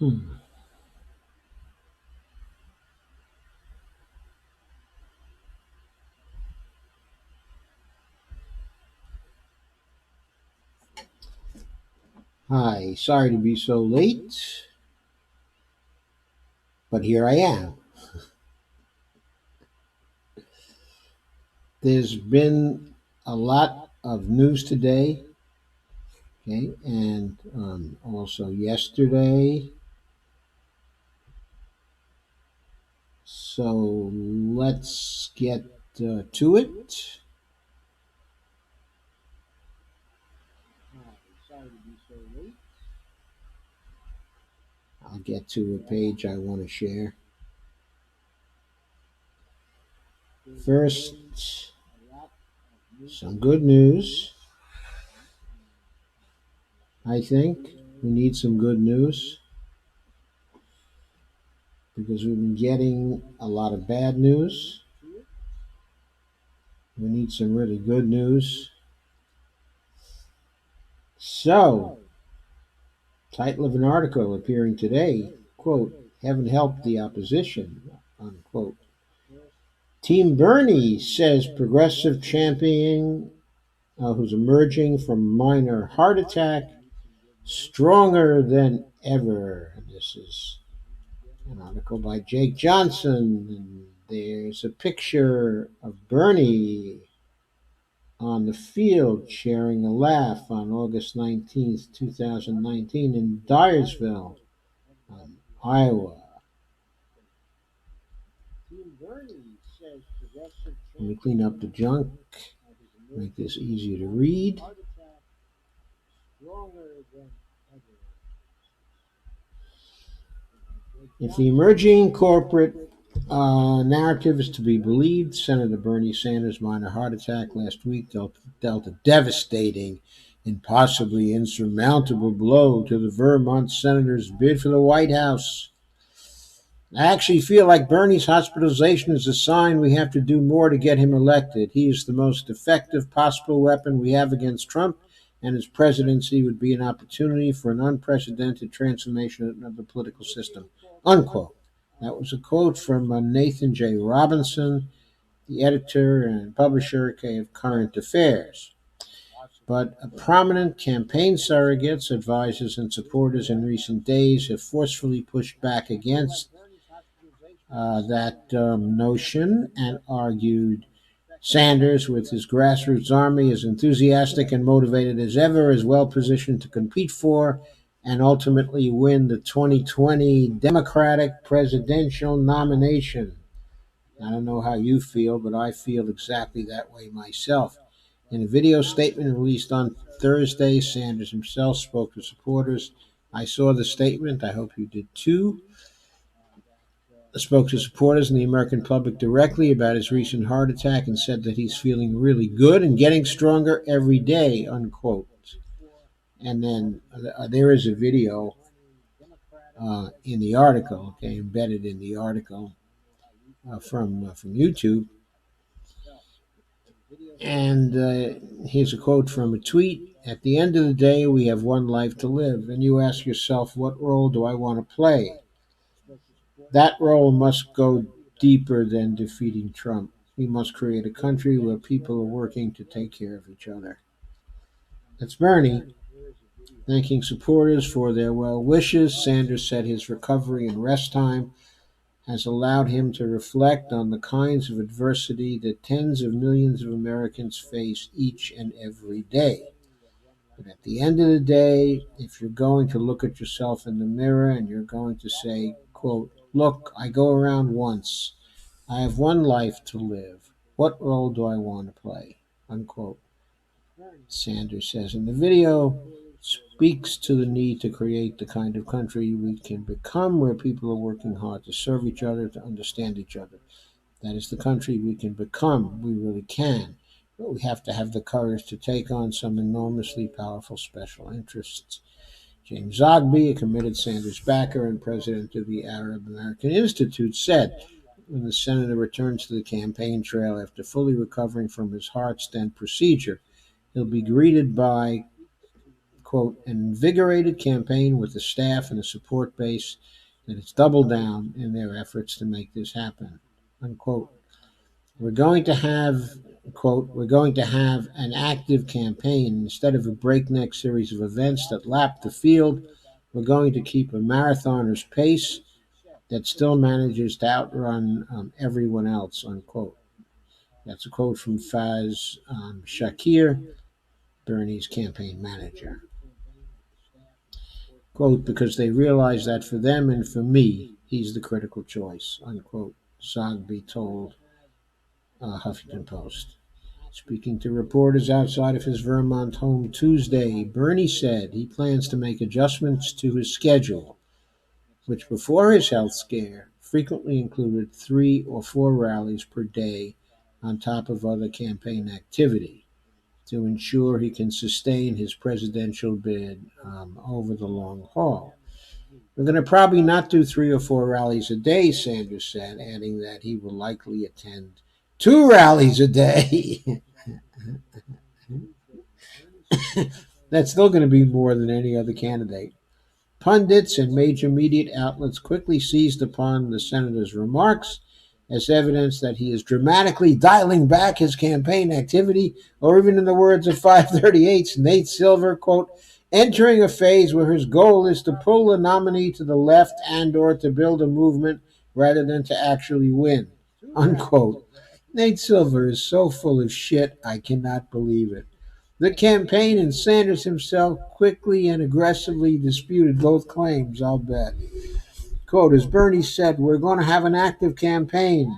Hmm. Hi, sorry to be so late, but here I am. There's been a lot of news today, okay, and also yesterday. So let's get to it. Hi, sorry to be so late. I'll get to a page I want to share. First, some good news. I think we need some good news because we've been getting a lot of bad news. We need some really good news. So, title of an article appearing today, quote, "Haven't helped the opposition," unquote. Team Bernie says progressive champion who's emerging from minor heart attack stronger than ever. This is an article by Jake Johnson. And there's a picture of Bernie on the field sharing a laugh on August 19th, 2019 in Dyersville, Iowa. Let me clean up the junk, make this easier to read. If the emerging corporate narrative is to be believed, Senator Bernie Sanders' minor heart attack last week dealt a devastating and possibly insurmountable blow to the Vermont senator's bid for the White House. I actually feel like Bernie's hospitalization is a sign we have to do more to get him elected. He is the most effective possible weapon we have against Trump, and his presidency would be an opportunity for an unprecedented transformation of the political system. Unquote. That was a quote from Nathan J. Robinson, the editor and publisher of Current Affairs. But prominent campaign surrogates, advisors, and supporters in recent days have forcefully pushed back against that notion and argued Sanders, with his grassroots army, is enthusiastic and motivated as ever, is well positioned to compete for and ultimately win the 2020 Democratic presidential nomination. I don't know how you feel, but I feel exactly that way myself. In a video statement released on Thursday, Sanders himself spoke to supporters. I saw the statement. I hope you did too. Spoke to supporters and the American public directly about his recent heart attack and said that he's feeling really good and getting stronger every day, unquote. And then there is a video in the article, okay, embedded in the article from YouTube. And here's a quote from a tweet. At the end of the day, we have one life to live. And you ask yourself, what role do I want to play? That role must go deeper than defeating Trump. We must create a country where people are working to take care of each other. That's Bernie. Thanking supporters for their well wishes, Sanders said his recovery and rest time has allowed him to reflect on the kinds of adversity that tens of millions of Americans face each and every day. But at the end of the day, if you're going to look at yourself in the mirror and you're going to say, quote, "Look, I go around once. I have one life to live. What role do I want to play?" Unquote. Sanders says in the video, speaks to the need to create the kind of country we can become where people are working hard to serve each other, to understand each other. That is the country we can become. We really can. But we have to have the courage to take on some enormously powerful special interests. James Zogby, a committed Sanders backer and president of the Arab American Institute, said when the senator returns to the campaign trail after fully recovering from his heart stent procedure, he'll be greeted by, quote, an invigorated campaign with the staff and a support base that has doubled down in their efforts to make this happen, unquote. We're going to have, quote, we're going to have an active campaign instead of a breakneck series of events that lap the field. We're going to keep a marathoner's pace that still manages to outrun everyone else, unquote. That's a quote from Faz Shakir, Bernie's campaign manager. Quote, because they realize that for them and for me, he's the critical choice, unquote, Zogby told Huffington Post. Speaking to reporters outside of his Vermont home Tuesday, Bernie said he plans to make adjustments to his schedule, which before his health scare frequently included 3 or 4 rallies per day on top of other campaign activity to ensure he can sustain his presidential bid over the long haul. We're going to probably not do 3 or 4 rallies a day, Sanders said, adding that he will likely attend 2 rallies a day. That's still going to be more than any other candidate. Pundits and major media outlets quickly seized upon the senator's remarks as evidence that he is dramatically dialing back his campaign activity, or even in the words of 538's Nate Silver, quote, entering a phase where his goal is to pull the nominee to the left and or to build a movement rather than to actually win, unquote. Nate Silver is so full of shit, I cannot believe it. The campaign and Sanders himself quickly and aggressively disputed both claims, I'll bet. Quote, as Bernie said, we're going to have an active campaign.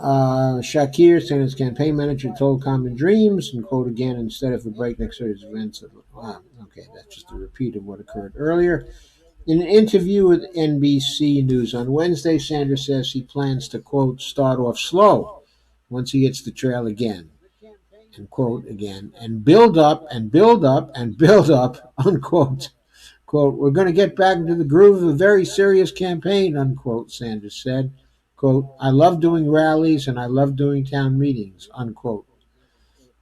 Shakir, Sanders' campaign manager, told Common Dreams, and quote again, instead of a breakneck series of events. Okay, that's just a repeat of what occurred earlier. In an interview with NBC News on Wednesday, Sanders says he plans to, quote, start off slow once he hits the trail again, and quote again, and build up and build up and build up, unquote. Quote, we're going to get back into the groove of a very serious campaign, unquote, Sanders said. Quote, I love doing rallies and I love doing town meetings, unquote.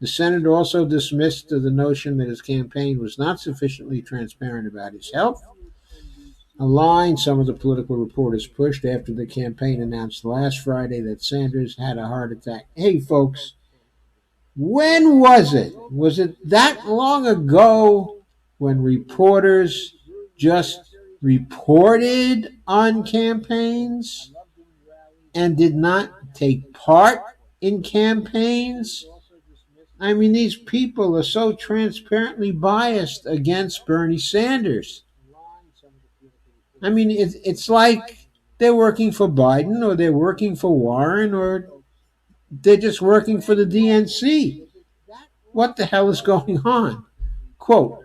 The senator also dismissed the notion that his campaign was not sufficiently transparent about his health, a line some of the political reporters pushed after the campaign announced last Friday that Sanders had a heart attack. Hey, folks, when was it? Was it that long ago when reporters just reported on campaigns and did not take part in campaigns? I mean, these people are so transparently biased against Bernie Sanders. I mean, it's like they're working for Biden or they're working for Warren or they're just working for the DNC. What the hell is going on? Quote,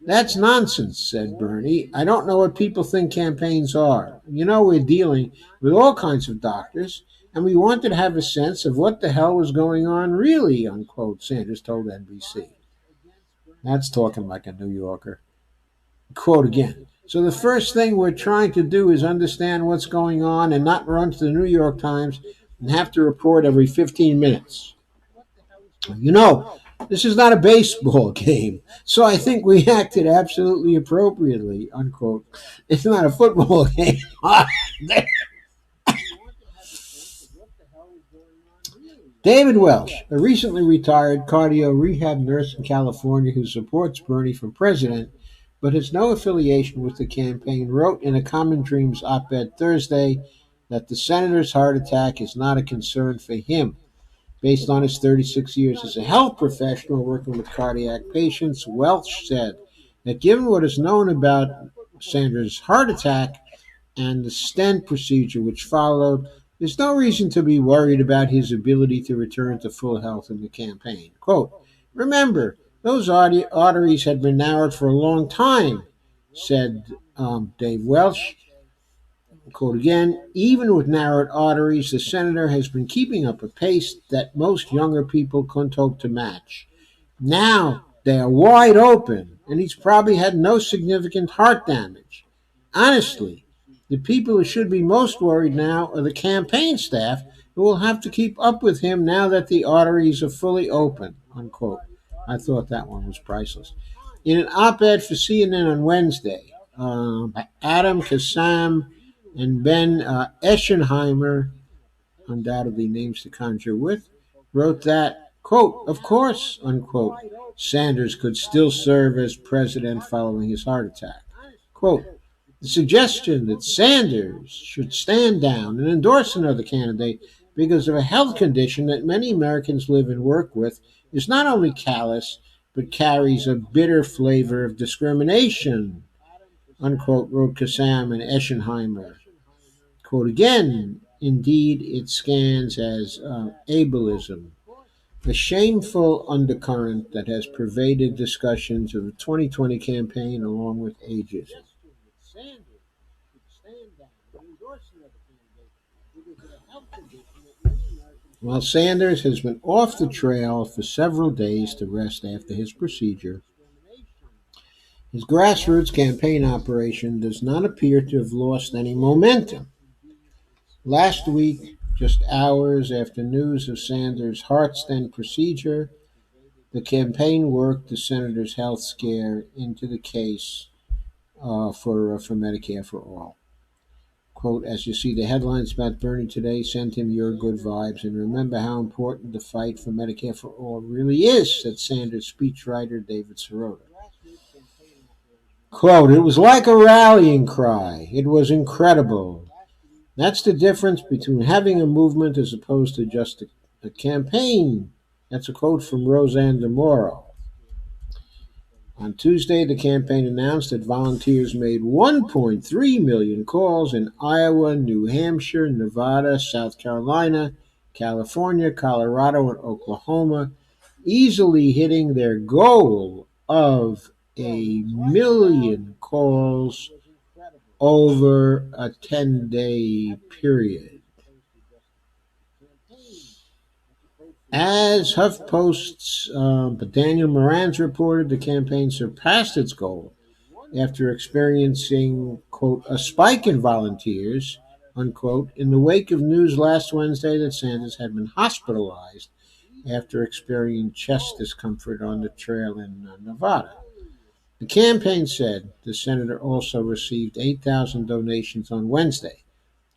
that's nonsense, said Bernie. I don't know what people think campaigns are. You know, we're dealing with all kinds of doctors, and we wanted to have a sense of what the hell was going on really, unquote, Sanders told NBC. That's talking like a New Yorker. Quote again. So the first thing we're trying to do is understand what's going on and not run to the New York Times and have to report every 15 minutes. You know, this is not a baseball game, so I think we acted absolutely appropriately, unquote. It's not a football game. David Welsh, a recently retired cardio rehab nurse in California who supports Bernie for president but has no affiliation with the campaign, wrote in a Common Dreams op-ed Thursday that the senator's heart attack is not a concern for him. Based on his 36 years as a health professional working with cardiac patients, Welch said that given what is known about Sanders' heart attack and the stent procedure which followed, there's no reason to be worried about his ability to return to full health in the campaign. Quote, remember, those arteries had been narrowed for a long time, said Dave Welch. Quote again, even with narrowed arteries, the senator has been keeping up a pace that most younger people couldn't hope to match. Now they are wide open, and he's probably had no significant heart damage. Honestly, the people who should be most worried now are the campaign staff who will have to keep up with him now that the arteries are fully open, unquote. I thought that one was priceless. In an op-ed for CNN on Wednesday, Adam Kassam and Ben Eschenheimer, undoubtedly names to conjure with, wrote that, quote, of course, unquote, Sanders could still serve as president following his heart attack. Quote, the suggestion that Sanders should stand down and endorse another candidate because of a health condition that many Americans live and work with is not only callous, but carries a bitter flavor of discrimination, unquote, wrote Kassam and Eschenheimer. Quote again, indeed, it scans as ableism, a shameful undercurrent that has pervaded discussions of the 2020 campaign along with ageism. While Sanders has been off the trail for several days to rest after his procedure, his grassroots campaign operation does not appear to have lost any momentum. Last week, just hours after news of Sanders' heart stent procedure, the campaign worked the senator's health scare into the case for Medicare for All. Quote, as you see the headlines about Bernie today, send him your good vibes and remember how important the fight for Medicare for All really is, said Sanders speechwriter David Sirota. Quote, it was like a rallying cry. It was incredible. That's the difference between having a movement as opposed to just a campaign. That's a quote from Roseanne DeMoro. On Tuesday, the campaign announced that volunteers made 1.3 million calls in Iowa, New Hampshire, Nevada, South Carolina, California, Colorado, and Oklahoma, easily hitting their goal of a million calls over a 10-day period. As HuffPost's Daniel Moran's reported, the campaign surpassed its goal after experiencing, quote, a spike in volunteers, unquote, in the wake of news last Wednesday that Sanders had been hospitalized after experiencing chest discomfort on the trail in Nevada. The campaign said the senator also received 8,000 donations on Wednesday,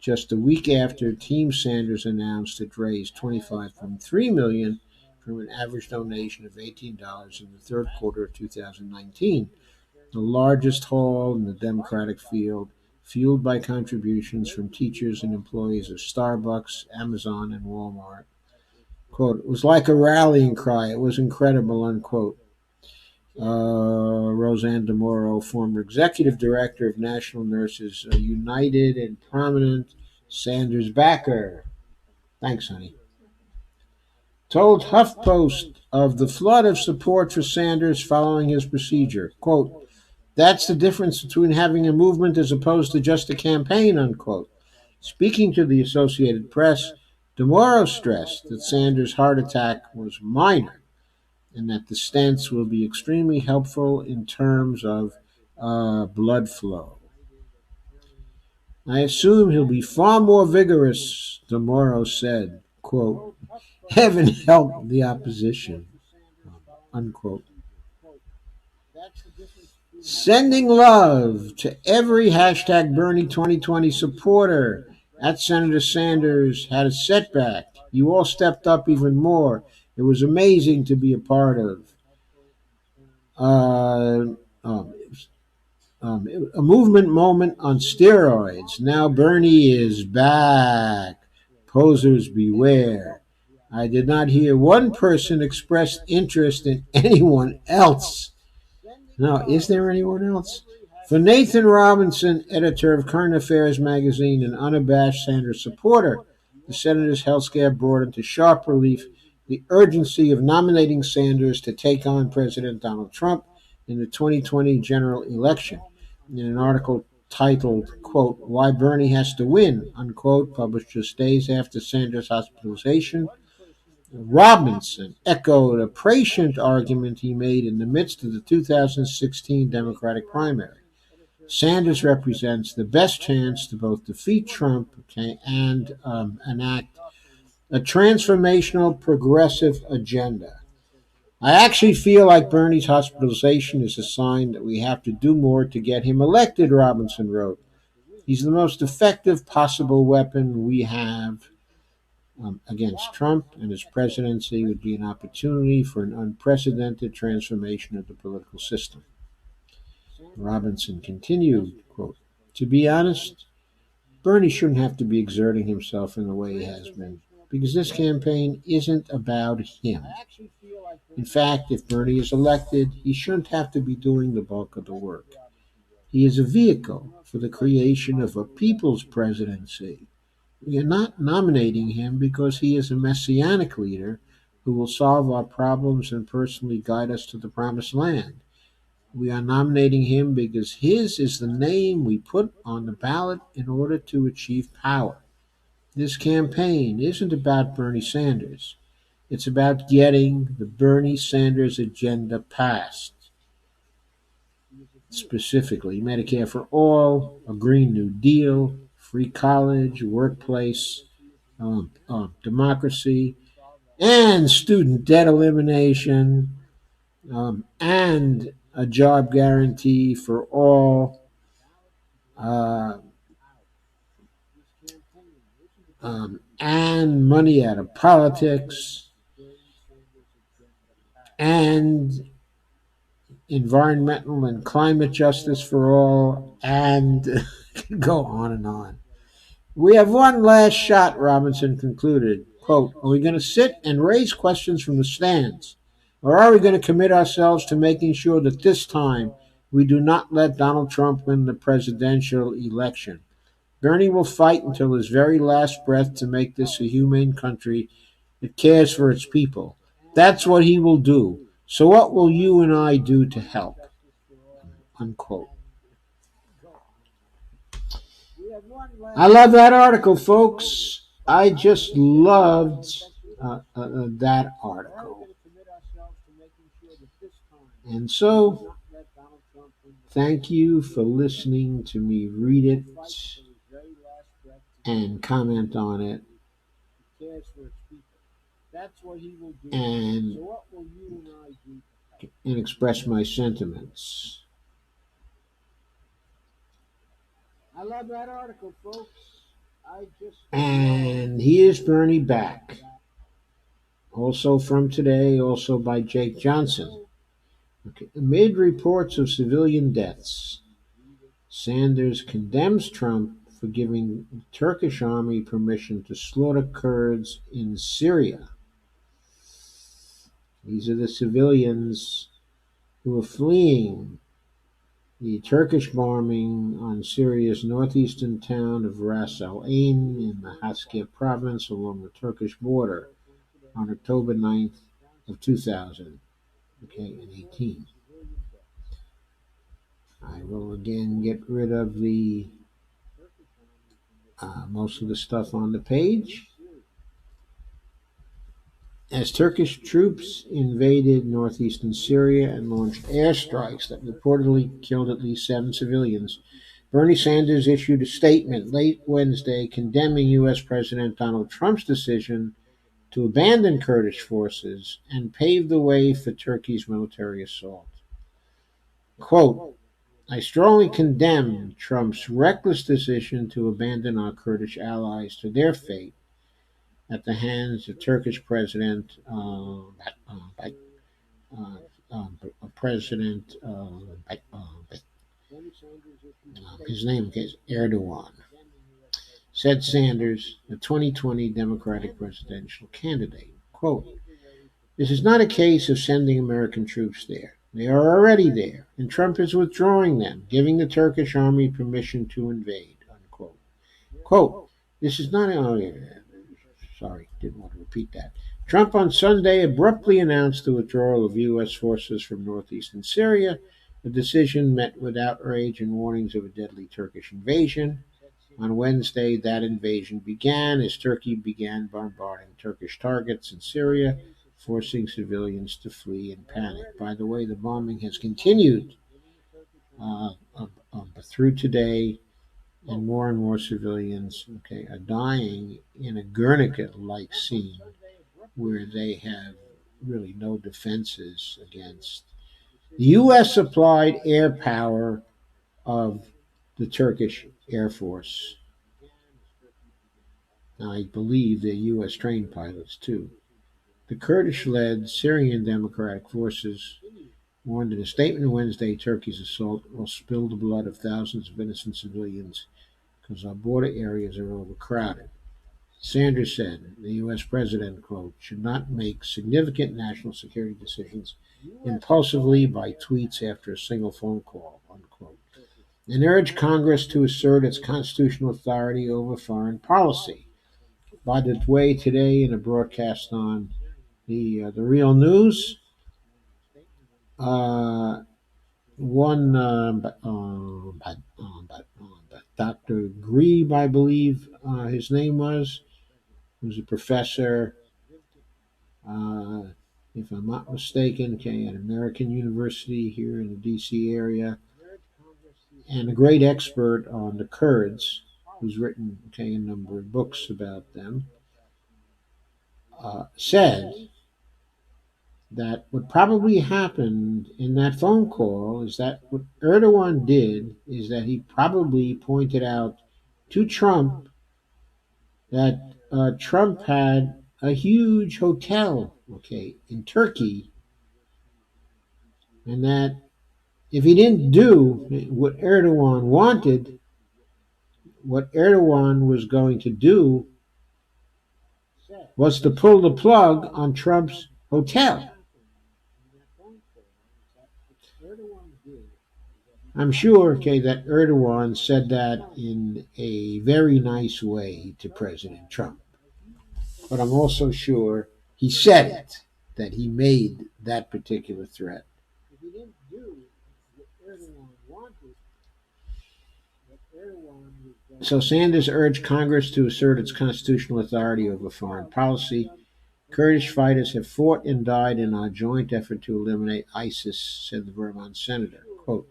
just a week after Team Sanders announced it raised $25.3 million from an average donation of $18 in the third quarter of 2019, the largest haul in the Democratic field, fueled by contributions from teachers and employees of Starbucks, Amazon, and Walmart. Quote, it was like a rallying cry. It was incredible, unquote. Roseanne DeMoro, former executive director of National Nurses United and prominent Sanders backer. Thanks, honey. Told HuffPost of the flood of support for Sanders following his procedure. Quote, that's the difference between having a movement as opposed to just a campaign, unquote. Speaking to the Associated Press, DeMoro stressed that Sanders' heart attack was minor and that the stents will be extremely helpful in terms of blood flow. I assume he'll be far more vigorous, DeMoro said, quote, heaven help the opposition, unquote. Sending love to every hashtag Bernie 2020 supporter. At Senator Sanders had a setback. You all stepped up even more. It was amazing to be a part of. Uh, um, a movement moment on steroids. Now Bernie is back. Posers beware. I did not hear one person express interest in anyone else. Now, is there anyone else? For Nathan Robinson, editor of Current Affairs magazine and unabashed Sanders supporter, the senator's health scare brought into sharp relief the urgency of nominating Sanders to take on President Donald Trump in the 2020 general election. In an article titled, quote, Why Bernie Has to Win, unquote, published just days after Sanders' hospitalization, Robinson echoed a prescient argument he made in the midst of the 2016 Democratic primary. Sanders represents the best chance to both defeat Trump and enact a transformational progressive agenda. I actually feel like Bernie's hospitalization is a sign that we have to do more to get him elected, Robinson wrote. He's the most effective possible weapon we have against Trump, and his presidency would be an opportunity for an unprecedented transformation of the political system. Robinson continued, quote, to be honest, Bernie shouldn't have to be exerting himself in the way he has been, because this campaign isn't about him. In fact, if Bernie is elected, he shouldn't have to be doing the bulk of the work. He is a vehicle for the creation of a people's presidency. We are not nominating him because he is a messianic leader who will solve our problems and personally guide us to the promised land. We are nominating him because his is the name we put on the ballot in order to achieve power. This campaign isn't about Bernie Sanders. It's about getting the Bernie Sanders agenda passed. Specifically, Medicare for all, a Green New Deal, free college, workplace, democracy, and student debt elimination, and a job guarantee for all, uh, and money out of politics, and environmental and climate justice for all, and go on and on. We have one last shot, Robinson concluded. Quote, are we going to sit and raise questions from the stands? Or are we going to commit ourselves to making sure that this time we do not let Donald Trump win the presidential election? Bernie will fight until his very last breath to make this a humane country that cares for its people. That's what he will do. So what will you and I do to help? Unquote. I love that article, folks. I just loved that article. And so, thank you for listening to me read it and comment on it and, and express my sentiments. I love that article, folks. And here's Bernie back. Also from today, also by Jake Johnson. Okay. Amid reports of civilian deaths, Sanders condemns Trump for giving the Turkish army permission to slaughter Kurds in Syria. These are the civilians who are fleeing the Turkish bombing on Syria's northeastern town of Ras Al Ain in the Haskeh province along the Turkish border on October 9th of 2018. I will again get rid of the most of the stuff on the page. As Turkish troops invaded northeastern Syria and launched airstrikes that reportedly killed at least 7 civilians, Bernie Sanders issued a statement late Wednesday condemning U.S. President Donald Trump's decision to abandon Kurdish forces and pave the way for Turkey's military assault. Quote, I strongly condemn Trump's reckless decision to abandon our Kurdish allies to their fate at the hands of Turkish President President his name is Erdogan, said Sanders, the 2020 Democratic presidential candidate. Quote, this is not a case of sending American troops there. They are already there, and Trump is withdrawing them, giving the Turkish army permission to invade. Unquote. Quote, this is not, sorry, didn't want to repeat that. Trump on Sunday abruptly announced the withdrawal of U.S. forces from northeastern Syria, a decision met with outrage and warnings of a deadly Turkish invasion. On Wednesday, that invasion began as Turkey began bombarding Turkish targets in Syria, forcing civilians to flee in panic. By the way, the bombing has continued through today, and more civilians are dying in a Guernica-like scene where they have really no defenses against. The U.S. supplied air power of the Turkish Air Force. Now, I believe they're U.S. trained pilots too. The Kurdish led Syrian Democratic Forces warned in a statement Wednesday Turkey's assault will spill the blood of thousands of innocent civilians because our border areas are overcrowded. Sanders said the U.S. president, quote, should not make significant national security decisions impulsively by tweets after a single phone call, unquote, and urged Congress to assert its constitutional authority over foreign policy. By the way, today in a broadcast on the Real News, uh, one Dr. Grieb, I believe his name was, who's a professor, uh, if I'm not mistaken, okay, at American University here in the D.C. area, and a great expert on the Kurds, who's written okay, a number of books about them, said that what probably happened in that phone call is that what Erdogan did is that he probably pointed out to Trump that Trump had a huge hotel, okay, in Turkey, and that if he didn't do what Erdogan wanted, what Erdogan was going to do was to pull the plug on Trump's hotel. I'm sure, okay, that Erdogan said that in a very nice way to President Trump. But I'm also sure he said it, that he made that particular threat. So Sanders urged Congress to assert its constitutional authority over foreign policy. Kurdish fighters have fought and died in our joint effort to eliminate ISIS, said the Vermont senator. Quote,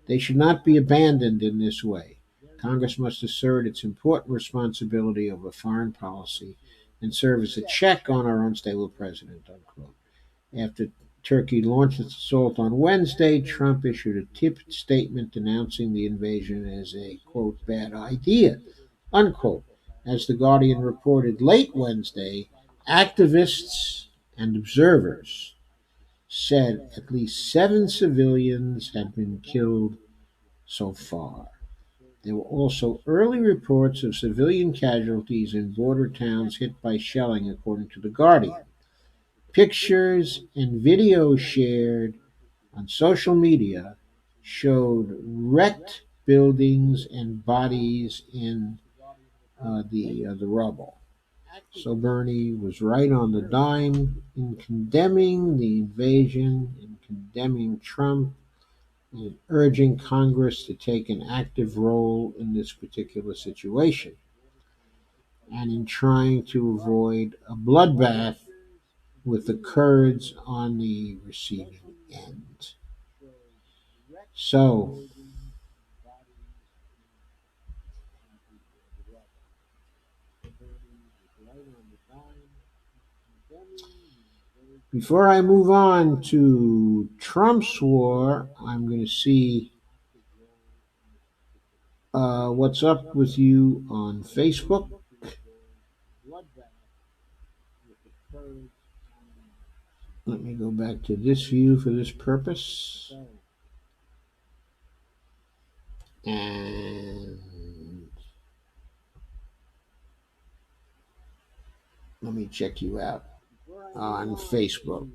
they should not be abandoned in this way. Congress must assert its important responsibility over foreign policy and serve as a check on our unstable president, unquote. After Turkey launched its assault on Wednesday, Trump issued a tipped statement denouncing the invasion as a, quote, bad idea, unquote. As The Guardian reported late Wednesday, activists and observers said at least 7 civilians had been killed so far. There were also early reports of civilian casualties in border towns hit by shelling, according to The Guardian. Pictures and videos shared on social media showed wrecked buildings and bodies in the rubble. So Bernie was right on the dime in condemning the invasion, in condemning Trump, and urging Congress to take an active role in this particular situation, and in trying to avoid a bloodbath with the Kurds on the receiving end. So, before I move on to Trump's war, I'm going to see what's up with you on Facebook. Let me go back to this view for this purpose. And let me check you out on Facebook.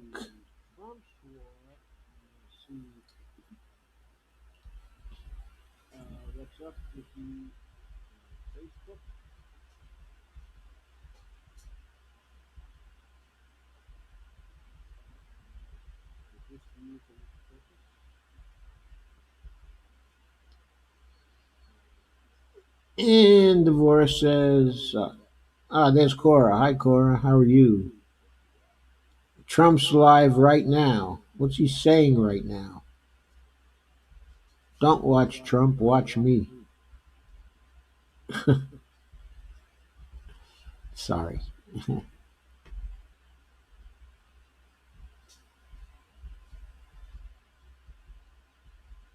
And Devorah says, there's Cora. Hi, Cora. How are you? Trump's live right now. What's he saying right now? Don't watch Trump, watch me. Sorry.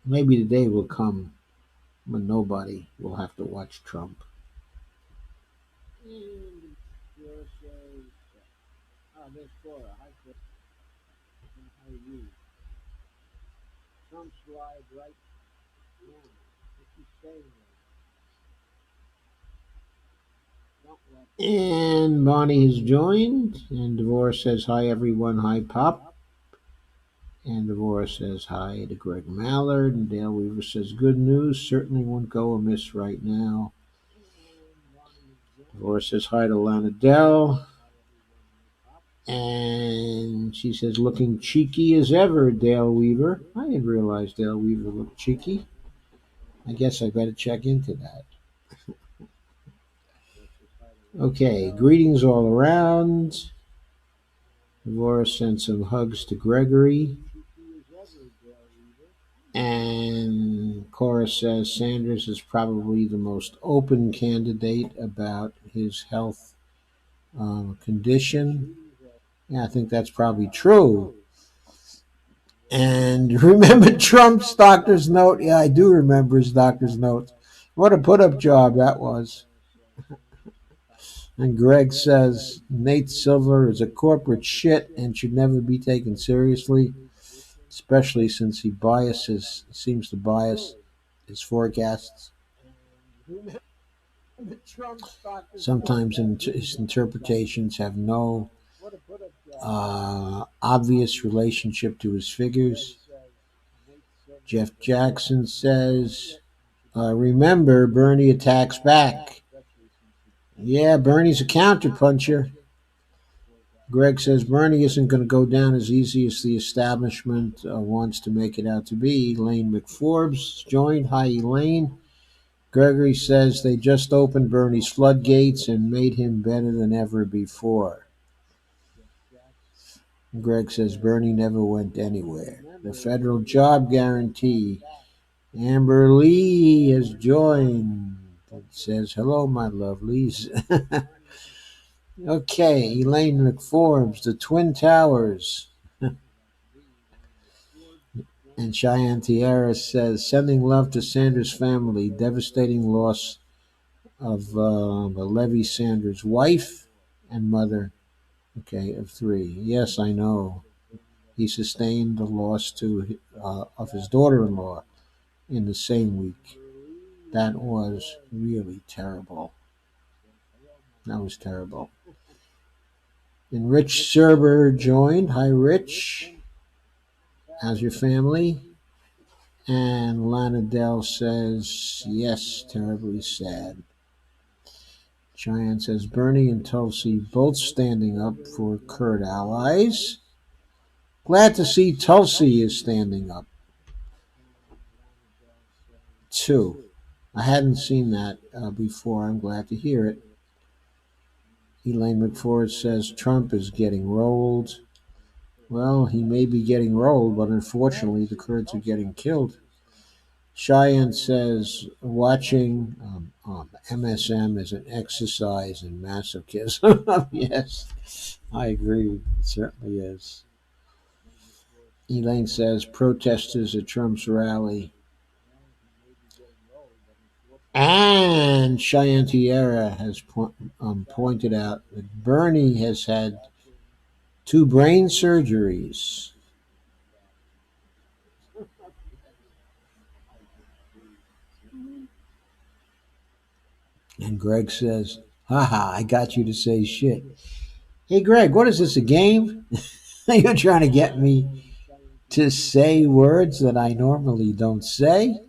Maybe the day will come when nobody will have to watch Trump. And Bonnie has joined, and Devora says hi everyone, hi Pop. And Devora says hi to Greg Mallard, and Dale Weaver says good news, certainly won't go amiss right now. Devora says hi to Lana Dell, and she says looking cheeky as ever, Dale Weaver. I didn't realize Dale Weaver looked cheeky. I guess I better check into that. Okay, greetings all around. Devora sent some hugs to Gregory. And Cora says Sanders is probably the most open candidate about his health condition. Yeah, I think that's probably true. And remember Trump's doctor's note? Yeah, I do remember his doctor's note. What a put up job that was. And Greg says Nate Silver is a corporate shit and should never be taken seriously, especially since he seems to bias his forecasts. Sometimes his interpretations have no obvious relationship to his figures. Jeff Jackson says, remember, Bernie attacks back. Yeah, Bernie's a counterpuncher. Greg says Bernie isn't going to go down as easy as the establishment wants to make it out to be. Elaine McForbes joined. Hi, Elaine. Gregory says they just opened Bernie's floodgates and made him better than ever before. Greg says Bernie never went anywhere. The federal job guarantee. Amber Lee has joined. It says, hello, my lovelies. Okay, Elaine McForbes, the Twin Towers. And Cheyenne Tierra says, sending love to Sanders' family. Devastating loss of Levy Sanders' wife and mother. Okay, of 3. Yes, I know. He sustained the loss of his daughter-in-law in the same week. That was really terrible. That was terrible. And Rich Serber joined. Hi, Rich. How's your family? And Lana Dell says, yes, terribly sad. Cheyenne says, Bernie and Tulsi both standing up for Kurd allies. Glad to see Tulsi is standing up, too. I hadn't seen that before. I'm glad to hear it. Elaine McFord says Trump is getting rolled. Well, he may be getting rolled, but unfortunately the Kurds are getting killed. Cheyenne says watching MSM is an exercise in masochism. Yes, I agree. It certainly is. Elaine says protesters at Trump's rally. And Cheyenne Tierra has pointed out that Bernie has had 2 brain surgeries. And Greg says, haha, I got you to say shit. Hey, Greg, what is this, a game? You're trying to get me to say words that I normally don't say?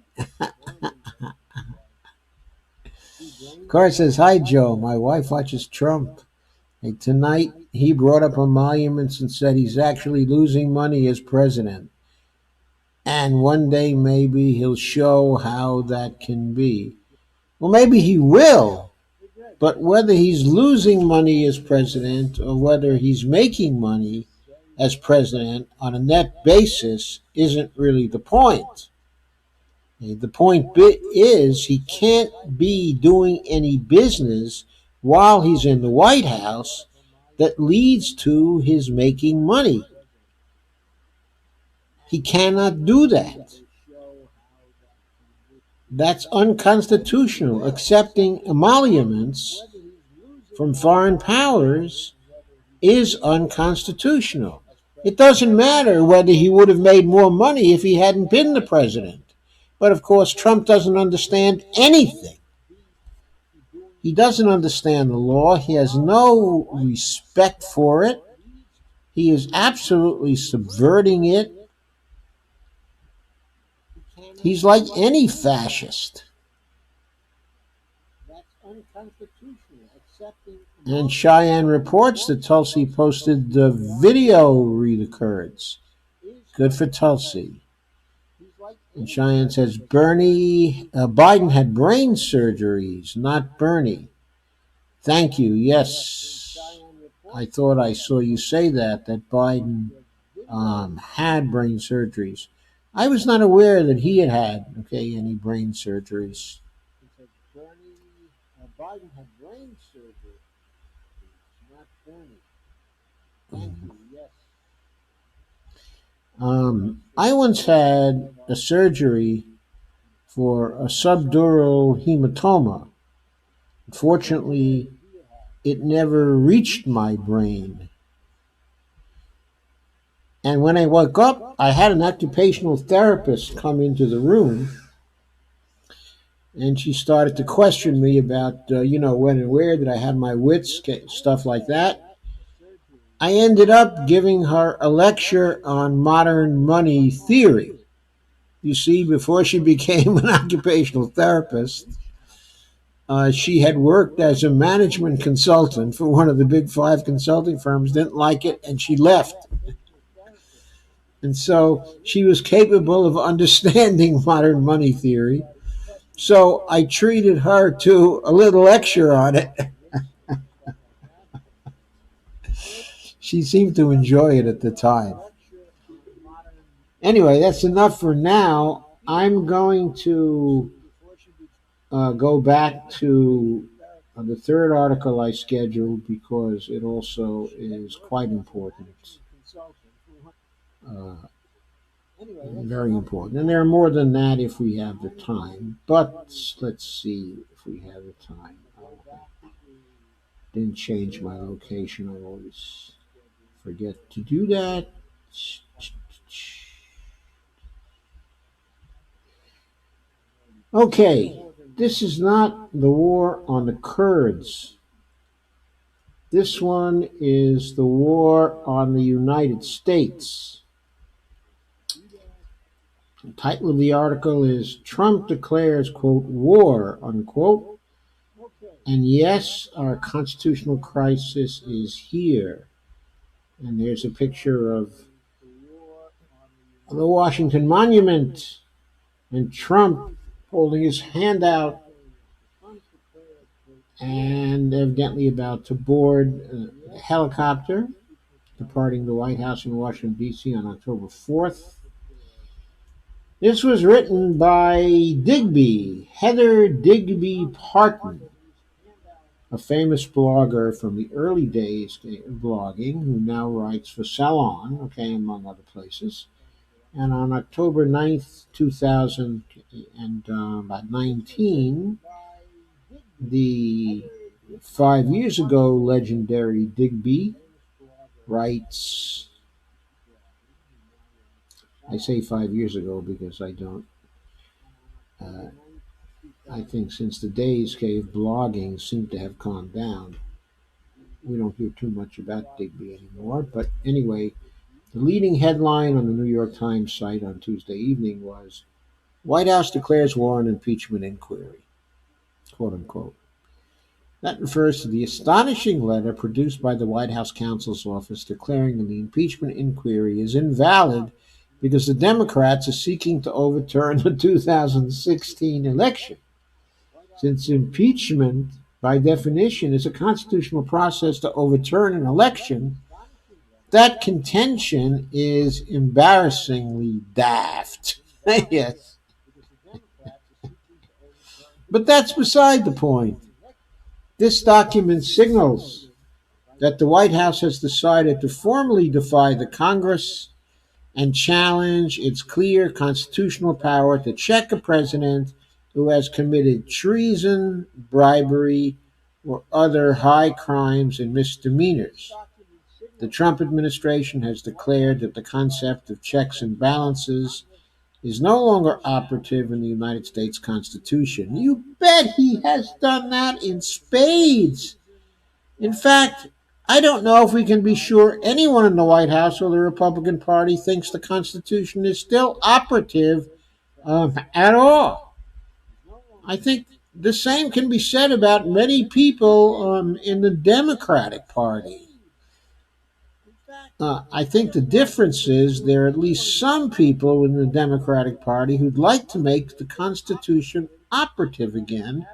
Carr says, hi, Joe. My wife watches Trump. Hey, tonight, he brought up emoluments and said he's actually losing money as president. And one day, maybe he'll show how that can be. Well, maybe he will. But whether he's losing money as president or whether he's making money as president on a net basis isn't really the point. The point is he can't be doing any business while he's in the White House that leads to his making money. He cannot do that. That's unconstitutional. Accepting emoluments from foreign powers is unconstitutional. It doesn't matter whether he would have made more money if he hadn't been the president. But of course, Trump doesn't understand anything. He doesn't understand the law. He has no respect for it. He is absolutely subverting it. He's like any fascist. And Cheyenne reports that Tulsi posted the video re the Kurds. Good for Tulsi. And Cheyenne says Biden had brain surgeries, not Bernie. Thank you. Yes, I thought I saw you say that Biden had brain surgeries. I was not aware that he had any brain surgeries. Biden had brain surgery, not Bernie. Thank you. Yes. I once had a surgery for a subdural hematoma. Unfortunately, it never reached my brain. And when I woke up, I had an occupational therapist come into the room, and she started to question me about, when and where did I have my wits, stuff like that. I ended up giving her a lecture on modern money theory. You see, before she became an occupational therapist, she had worked as a management consultant for one of the big five consulting firms, didn't like it, and she left. And so she was capable of understanding modern money theory. So I treated her to a little lecture on it. She seemed to enjoy it at the time. Anyway, that's enough for now. I'm going to go back to the third article I scheduled because it also is quite important. Uh, Very important. And there are more than that if we have the time. But let's see if we have the time. Didn't change my location. I always forget to do that. Okay, this is not the war on the Kurds. This one is the war on the United States. The title of the article is Trump declares, quote, war, unquote. And yes, our constitutional crisis is here. And there's a picture of the Washington Monument and Trump holding his hand out and evidently about to board a helicopter departing the White House in Washington, D.C. on October 4th. This was written by Heather Digby Parton, a famous blogger from the early days of blogging, who now writes for Salon, among other places. And on October 9th, 2019, the 5 years ago legendary Digby writes, I say 5 years ago because I don't, I think since the days of blogging seem to have calmed down, we don't hear too much about Digby anymore. But anyway, the leading headline on the New York Times site on Tuesday evening was, White House declares war on impeachment inquiry, quote unquote. That refers to the astonishing letter produced by the White House counsel's office declaring that the impeachment inquiry is invalid because the Democrats are seeking to overturn the 2016 election. Since impeachment, by definition, is a constitutional process to overturn an election, that contention is embarrassingly daft. Yes. But that's beside the point. This document signals that the White House has decided to formally defy the Congress and challenge its clear constitutional power to check a president who has committed treason, bribery, or other high crimes and misdemeanors. The Trump administration has declared that the concept of checks and balances is no longer operative in the United States Constitution. You bet he has done that in spades. In fact, I don't know if we can be sure anyone in the White House or the Republican Party thinks the Constitution is still operative at all. I think the same can be said about many people in the Democratic Party. I think the difference is there are at least some people in the Democratic Party who'd like to make the Constitution operative again.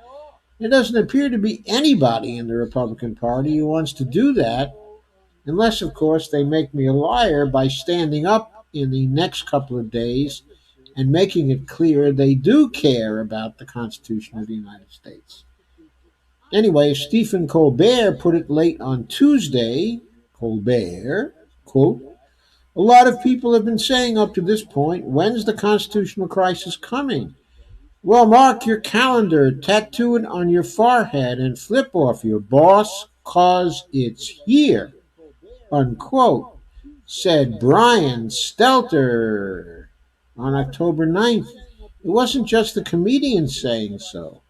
There doesn't appear to be anybody in the Republican Party who wants to do that, unless, of course, they make me a liar by standing up in the next couple of days and making it clear they do care about the Constitution of the United States. Anyway, Stephen Colbert put it late on Tuesday. Colbert, quote, "A lot of people have been saying up to this point, when's the constitutional crisis coming? Well, mark your calendar, tattoo it on your forehead, and flip off your boss, 'cause it's here," unquote, said Brian Stelter on October 9th. It wasn't just the comedian saying so.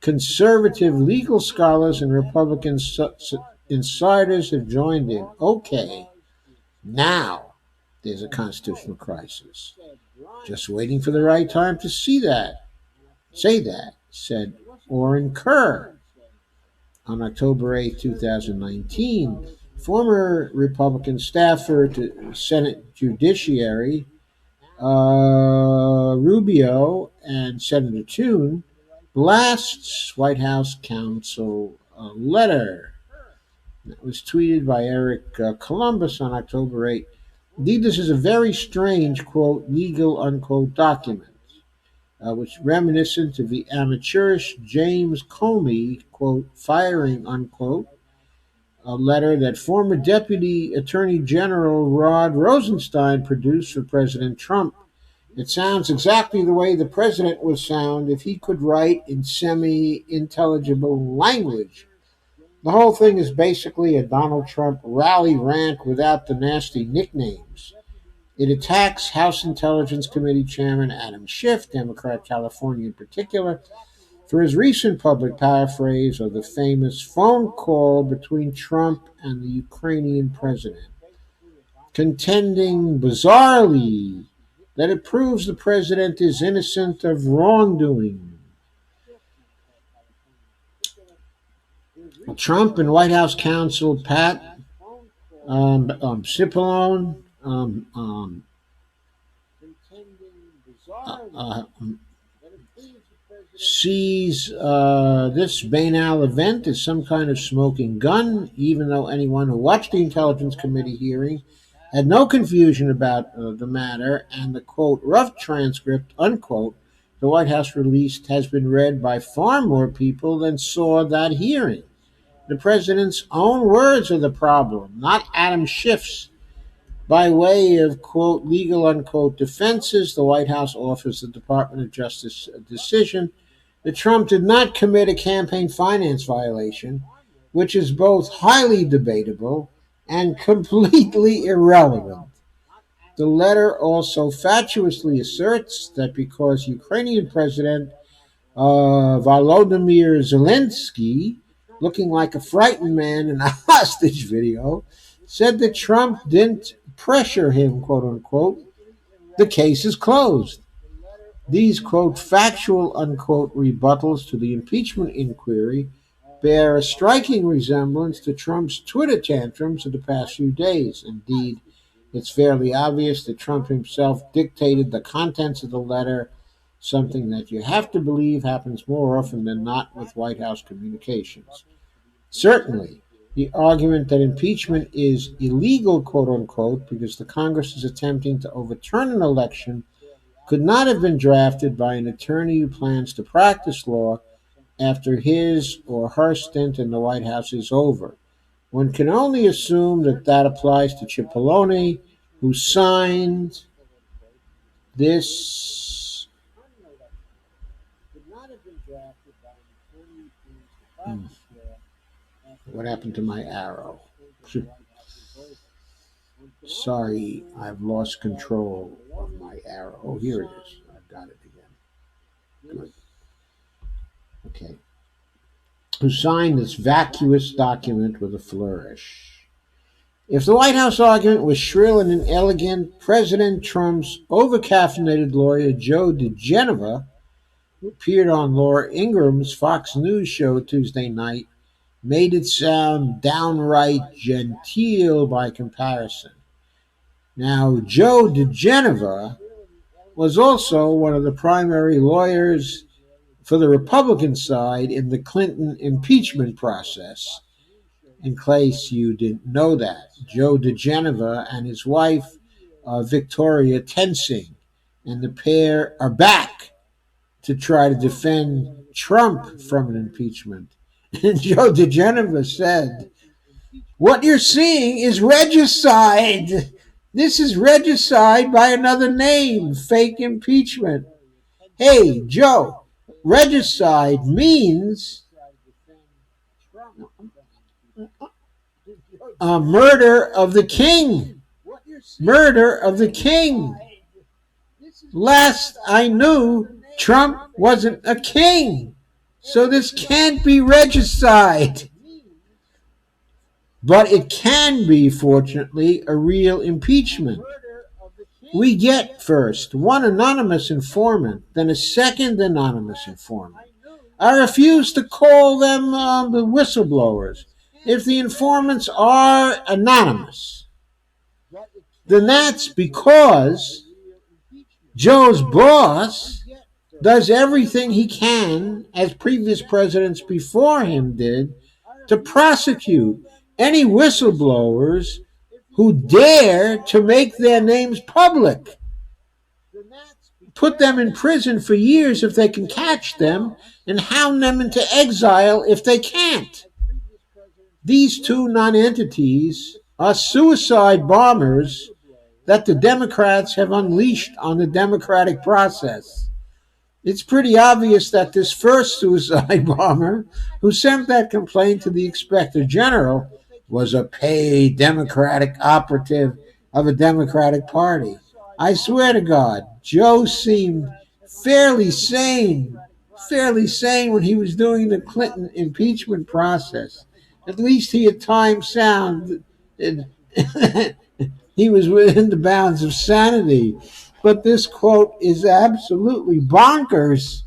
Conservative legal scholars and Republican insiders have joined in. Okay, now there's a constitutional crisis. Just waiting for the right time to say that, said Orrin Kerr on October 8, 2019. Former Republican staffer to Senate Judiciary Rubio and Senator Toone blasts White House counsel letter. That was tweeted by Eric Columbus on October 8th. Indeed, this is a very strange, quote, legal, unquote, document, which reminiscent of the amateurish James Comey, quote, firing, unquote, a letter that former Deputy Attorney General Rod Rosenstein produced for President Trump. It sounds exactly the way the president would sound if he could write in semi-intelligible language. The whole thing is basically a Donald Trump rally rant without the nasty nicknames. It attacks House Intelligence Committee Chairman Adam Schiff, Democrat California in particular, for his recent public paraphrase of the famous phone call between Trump and the Ukrainian president, contending bizarrely that it proves the president is innocent of wrongdoing. Trump and White House counsel Pat Cipollone uh, sees this banal event as some kind of smoking gun, even though anyone who watched the Intelligence Committee hearing had no confusion about the matter, and the, quote, rough transcript, unquote, the White House released has been read by far more people than saw that hearing. The president's own words are the problem, not Adam Schiff's. By way of, quote, legal, unquote, defenses, the White House offers the Department of Justice a decision that Trump did not commit a campaign finance violation, which is both highly debatable and completely irrelevant. The letter also fatuously asserts that because Ukrainian President Volodymyr Zelensky, looking like a frightened man in a hostage video, said that Trump didn't pressure him, quote unquote, the case is closed. These, quote, factual, unquote, rebuttals to the impeachment inquiry bear a striking resemblance to Trump's Twitter tantrums of the past few days. Indeed, it's fairly obvious that Trump himself dictated the contents of the letter, something that you have to believe happens more often than not with White House communications. Certainly, the argument that impeachment is illegal, quote unquote, because the Congress is attempting to overturn an election could not have been drafted by an attorney who plans to practice law after his or her stint in the White House is over. One can only assume that that applies to Cipollone, who signed this What happened to my arrow? Sorry, I've lost control of my arrow. Oh, here it is. I've got it again. Good. Okay. Who signed this vacuous document with a flourish. If the White House argument was shrill and inelegant, President Trump's overcaffeinated lawyer Joe DeGeneva, who appeared on Laura Ingram's Fox News show Tuesday night, made it sound downright genteel by comparison. Now, Joe DeGeneva was also one of the primary lawyers for the Republican side in the Clinton impeachment process. In case you didn't know that, Joe DeGeneva and his wife, Victoria Tensing, and the pair are back to try to defend Trump from an impeachment. And Joe DeGeneva said, "What you're seeing is regicide. This is regicide by another name, fake impeachment. Hey, Joe, regicide means murder of the king. Murder of the king. Last I knew, Trump wasn't a king. So this can't be regicide. But it can be, fortunately, a real impeachment. We get first one anonymous informant, then a second anonymous informant. I refuse to call them the whistleblowers. If the informants are anonymous, then that's because Joe's boss does everything he can, as previous presidents before him did, to prosecute any whistleblowers who dare to make their names public. Put them in prison for years if they can catch them, and hound them into exile if they can't. These two nonentities are suicide bombers that the Democrats have unleashed on the democratic process. It's pretty obvious that this first suicide bomber who sent that complaint to the Inspector General was a paid Democratic operative of a Democratic party. I swear to God, Joe seemed fairly sane when he was doing the Clinton impeachment process. At least he at times sounded he was within the bounds of sanity. But this quote is absolutely bonkers.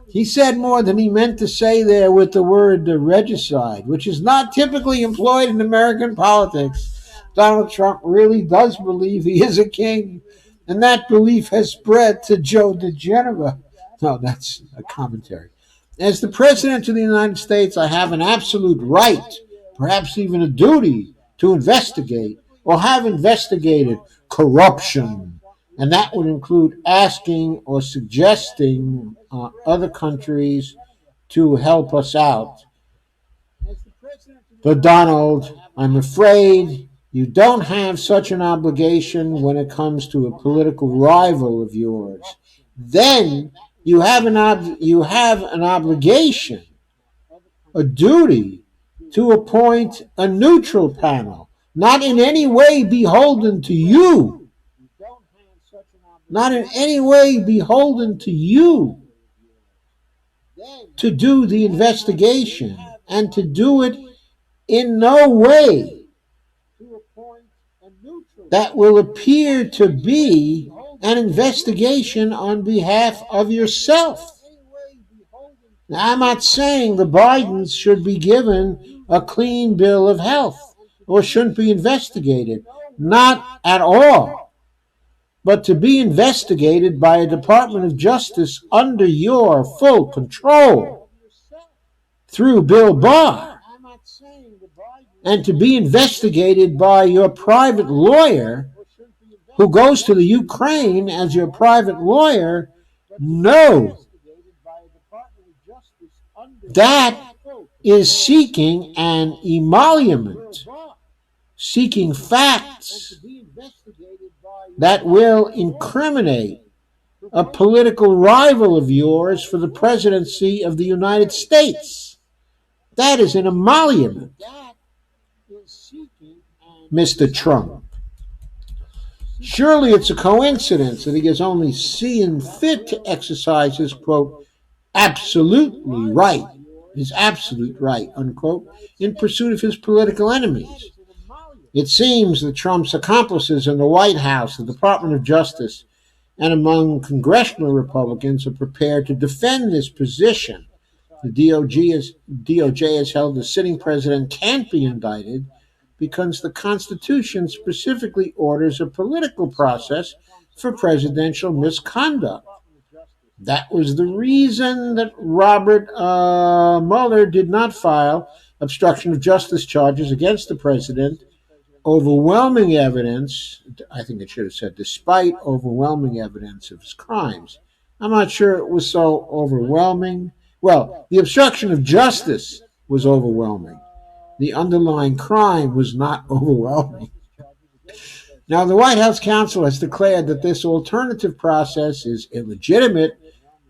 He said more than he meant to say there with the word regicide, which is not typically employed in American politics. Donald Trump really does believe he is a king, and that belief has spread to Joe DeGeneva. No, that's a commentary. As the President of the United States, I have an absolute right, perhaps even a duty, to investigate or have investigated corruption. And that would include asking or suggesting other countries to help us out. But Donald, I'm afraid you don't have such an obligation when it comes to a political rival of yours. Then you have an obligation, a duty, to appoint a neutral panel, not in any way beholden to you. Not in any way beholden to you to do the investigation, and to do it in no way that will appear to be an investigation on behalf of yourself. Now, I'm not saying the Bidens should be given a clean bill of health or shouldn't be investigated. Not at all. But to be investigated by a Department of Justice under your full control through Bill Barr, and to be investigated by your private lawyer who goes to the Ukraine as your private lawyer, no. That is seeking an emolument, seeking facts that will incriminate a political rival of yours for the presidency of the United States. That is an emolument, Mr. Trump. Surely it's a coincidence that he is only seeing fit to exercise his, quote, absolutely right, his absolute right, unquote, in pursuit of his political enemies. It seems that Trump's accomplices in the White House, the Department of Justice, and among congressional Republicans are prepared to defend this position. The DOJ has held the sitting president can't be indicted because the Constitution specifically orders a political process for presidential misconduct. That was the reason that Robert Mueller did not file obstruction of justice charges against the president. Overwhelming evidence, I think it should have said, despite overwhelming evidence of his crimes. I'm not sure it was so overwhelming. Well, the obstruction of justice was overwhelming. The underlying crime was not overwhelming. Now, the White House counsel has declared that this alternative process is illegitimate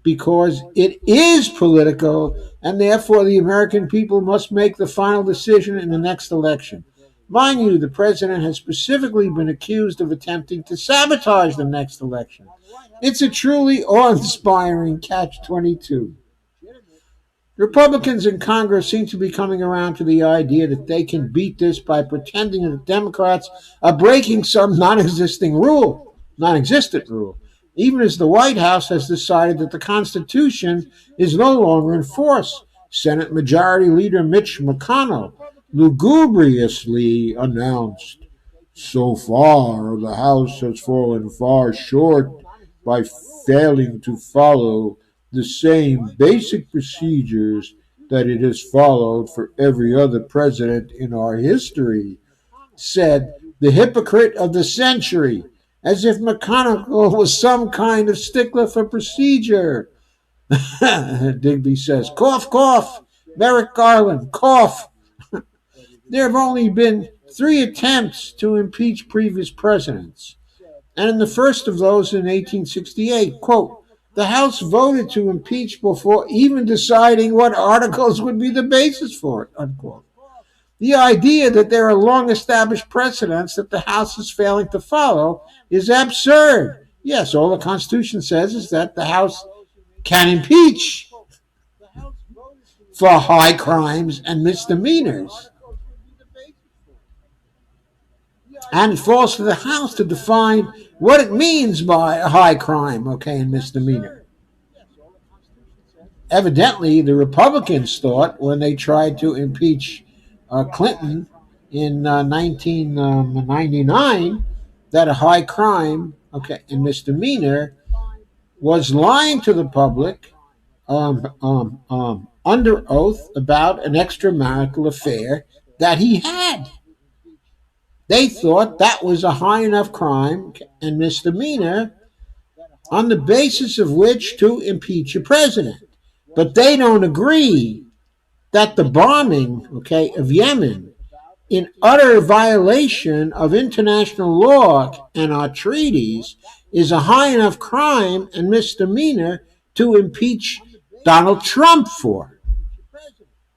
because it is political, and therefore the American people must make the final decision in the next election. Mind you, the president has specifically been accused of attempting to sabotage the next election. It's a truly awe-inspiring catch-22. Republicans in Congress seem to be coming around to the idea that they can beat this by pretending that Democrats are breaking some non-existent rule, even as the White House has decided that the Constitution is no longer in force. Senate Majority Leader Mitch McConnell lugubriously announced, "So far, the House has fallen far short by failing to follow the same basic procedures that it has followed for every other president in our history," said the hypocrite of the century, as if McConnell was some kind of stickler for procedure. Digby says, "Cough, cough. Merrick Garland, cough." There have only been 3 attempts to impeach previous presidents, and in the first of those in 1868, quote, the House voted to impeach before even deciding what articles would be the basis for it, unquote. The idea that there are long-established precedents that the House is failing to follow is absurd. Yes, all the Constitution says is that the House can impeach for high crimes and misdemeanors. And it falls to the House to define what it means by a high crime, and misdemeanor. Evidently, the Republicans thought when they tried to impeach Clinton in 1999 that a high crime, and misdemeanor was lying to the public under oath about an extramarital affair that he had. They thought that was a high enough crime and misdemeanor on the basis of which to impeach a president. But they don't agree that the bombing, of Yemen, in utter violation of international law and our treaties, is a high enough crime and misdemeanor to impeach Donald Trump for.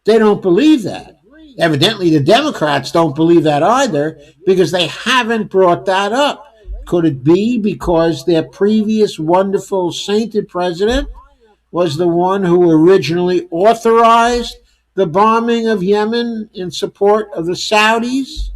They don't believe that. Evidently, the Democrats don't believe that either because they haven't brought that up. Could it be because their previous wonderful sainted president was the one who originally authorized the bombing of Yemen in support of the Saudis?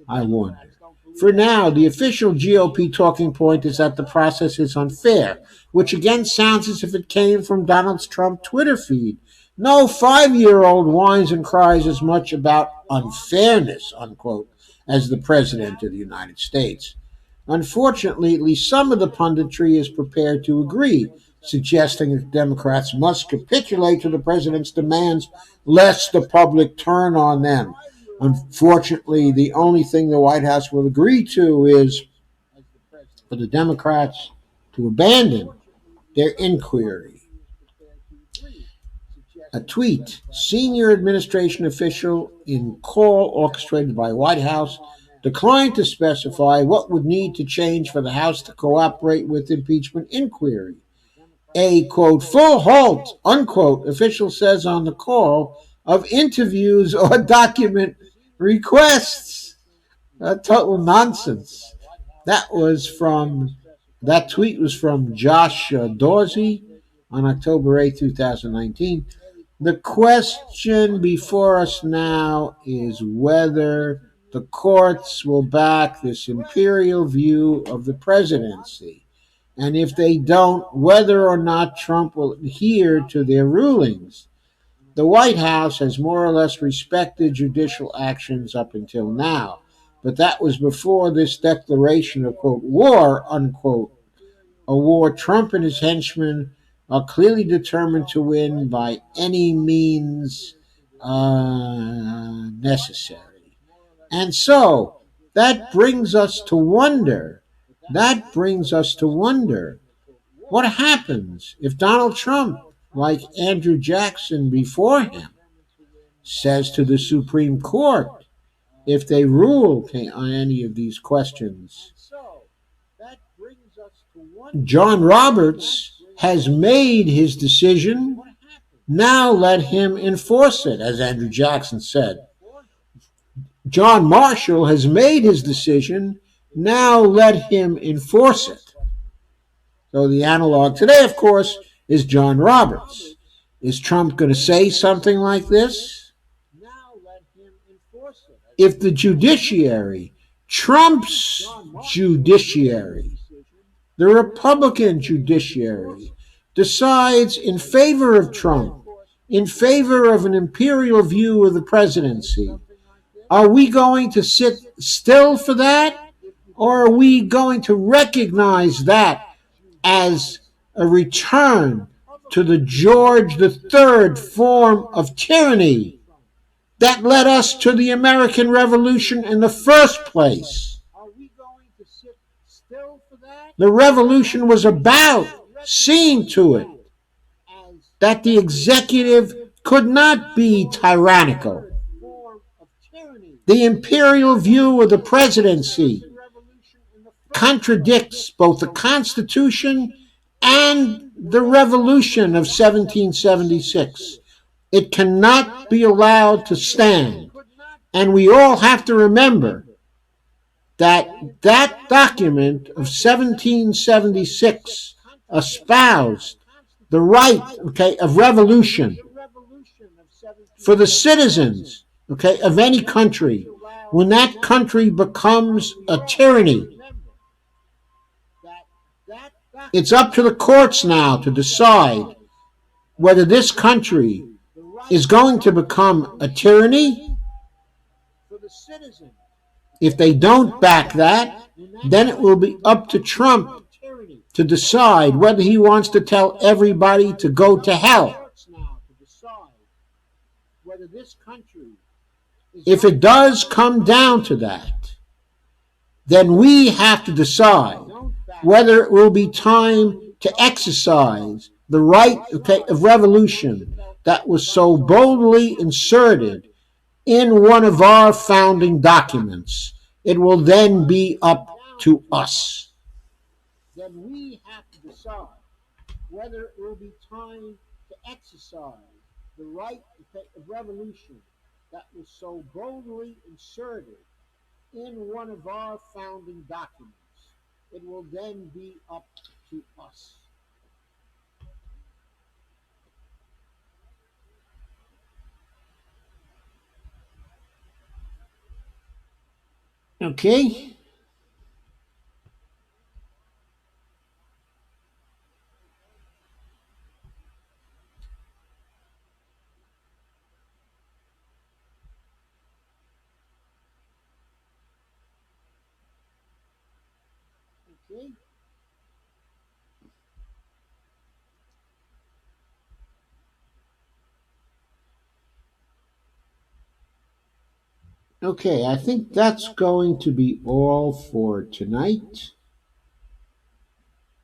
I wonder. For now, the official GOP talking point is that the process is unfair, which again sounds as if it came from Donald Trump's Twitter feed. No 5-year-old whines and cries as much about unfairness, unquote, as the President of the United States. Unfortunately, at least some of the punditry is prepared to agree, suggesting that Democrats must capitulate to the President's demands lest the public turn on them. Unfortunately, the only thing the White House will agree to is for the Democrats to abandon their inquiry. A tweet, senior administration official in call orchestrated by White House declined to specify what would need to change for the House to cooperate with impeachment inquiry. A, quote, full halt, unquote, official says on the call of interviews or document requests. Total nonsense. That tweet was from Josh Dorsey on October 8, 2019. The question before us now is whether the courts will back this imperial view of the presidency. And if they don't, whether or not Trump will adhere to their rulings. The White House has more or less respected judicial actions up until now, but that was before this declaration of, quote, war, unquote, a war Trump and his henchmen are clearly determined to win by any means necessary. And so that brings us to wonder. What happens if Donald Trump, like Andrew Jackson before him, says to the Supreme Court, if they rule on any of these questions, John Roberts has made his decision, now let him enforce it, as Andrew Jackson said. John Marshall has made his decision, now let him enforce it. So the analog today, of course, is John Roberts. Is Trump going to say something like this? If the judiciary, Trump's judiciary, the Republican judiciary, decides in favor of Trump, in favor of an imperial view of the presidency, are we going to sit still for that? Or are we going to recognize that as a return to the George III form of tyranny that led us to the American Revolution in the first place? The revolution was about seeing to it that the executive could not be tyrannical. The imperial view of the presidency contradicts both the Constitution and the Revolution of 1776. It cannot be allowed to stand. And we all have to remember that that document of 1776 espoused the right, of revolution for the citizens, of any country. When that country becomes a tyranny, it's up to the courts now to decide whether this country is going to become a tyranny. If they don't back that, then it will be up to Trump to decide whether he wants to tell everybody to go to hell. If it does come down to that, then we have to decide whether it will be time to exercise the right, of revolution that was so boldly inserted in one of our founding documents. It will then be up to us. Then we have to decide whether it will be time to exercise the right, of revolution that was so boldly inserted in one of our founding documents. It will then be up to us. Okay. Okay, I think that's going to be all for tonight.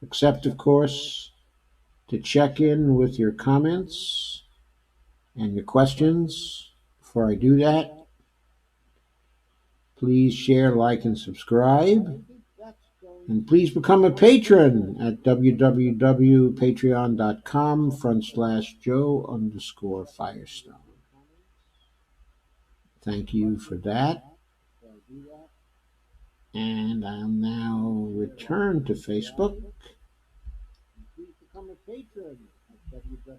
Except, of course, to check in with your comments and your questions. Before I do that, Please share, like, and subscribe. And please become a patron at www.patreon.com/Joe_Firestone. Thank you for that. And I'll now return to Facebook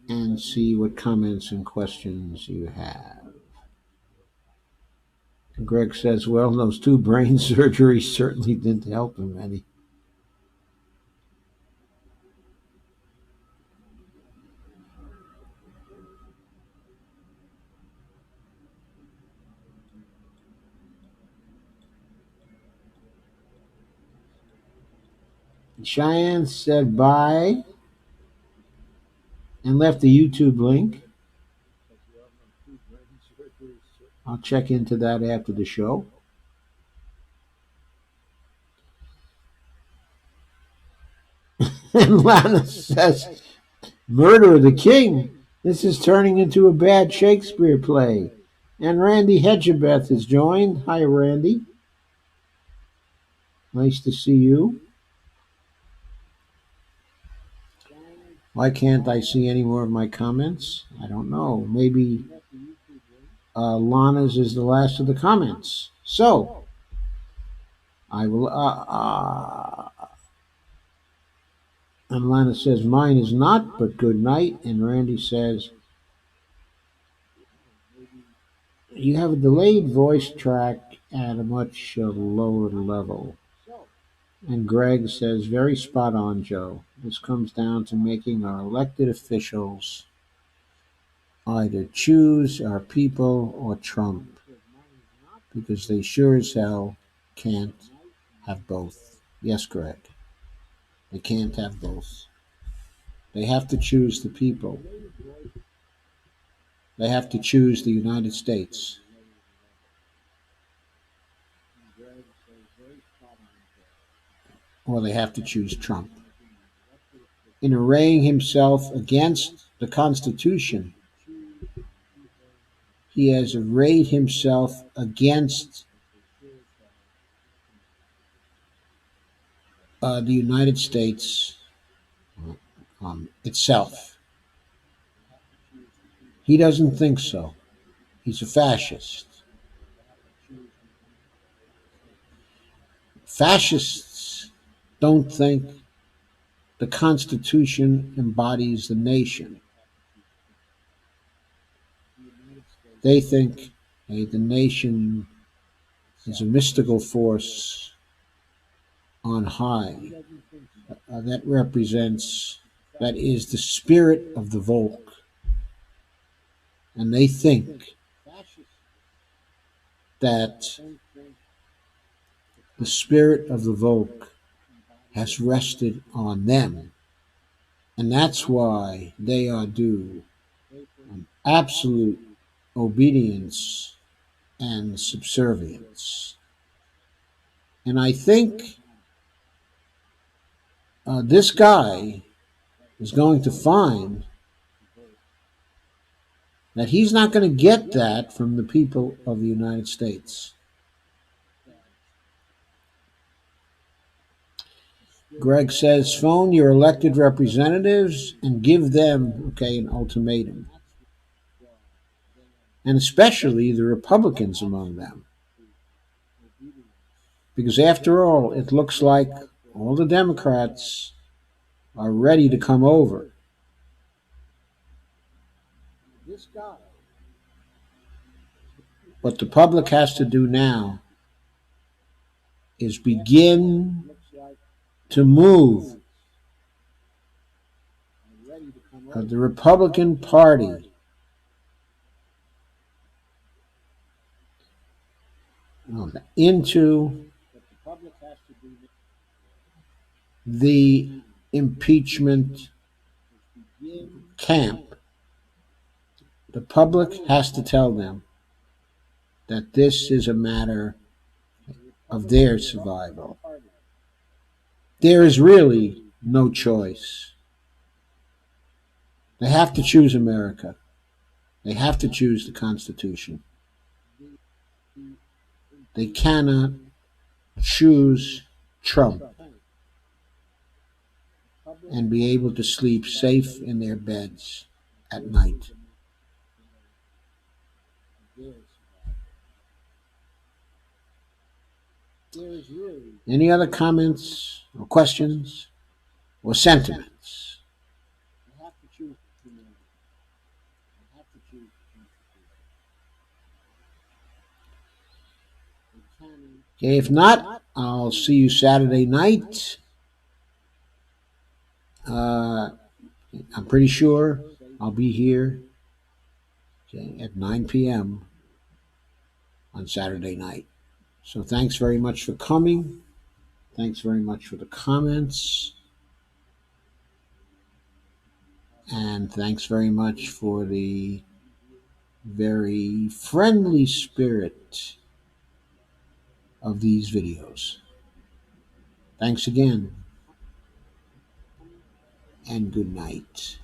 and see what comments and questions you have. Greg says, well, those 2 brain surgeries certainly didn't help him any. Cheyenne said bye and left the YouTube link. I'll check into that after the show. And Lana says, Murder of the King. This is turning into a bad Shakespeare play. And Randy Hedgebeth has joined. Hi, Randy. Nice to see you. Why can't I see any more of my comments? I don't know. Maybe Lana's is the last of the comments. So, I will. And Lana says, mine is not, but good night. And Randy says, you have a delayed voice track at a much lower level. And Greg says, very spot on, Joe. This comes down to making our elected officials either choose our people or Trump, because they sure as hell can't have both. Yes, Greg. They can't have both. They have to choose the people. They have to choose the United States. Or they have to choose Trump. In arraying himself against the Constitution, he has arrayed himself against the United States itself. He doesn't think so. He's a fascist. Fascists don't think the Constitution embodies the nation. They think the nation is a mystical force on high that is the spirit of the Volk. And they think that the spirit of the Volk has rested on them. And that's why they are due absolute obedience and subservience. And I think this guy is going to find that he's not going to get that from the people of the United States. Greg says, phone your elected representatives and give them, an ultimatum. And especially the Republicans among them. Because after all, it looks like all the Democrats are ready to come over. What the public has to do now is begin to move the Republican Party into the impeachment camp. The public has to tell them that this is a matter of their survival. There is really no choice. They have to choose America. They have to choose the Constitution. They cannot choose Trump and be able to sleep safe in their beds at night. Any other comments or questions or sentiments? Okay, if not, I'll see you Saturday night. I'm pretty sure I'll be here, okay, at 9 p.m. on Saturday night. So thanks very much for coming. Thanks very much for the comments. And thanks very much for the very friendly spirit of these videos. Thanks again, and good night.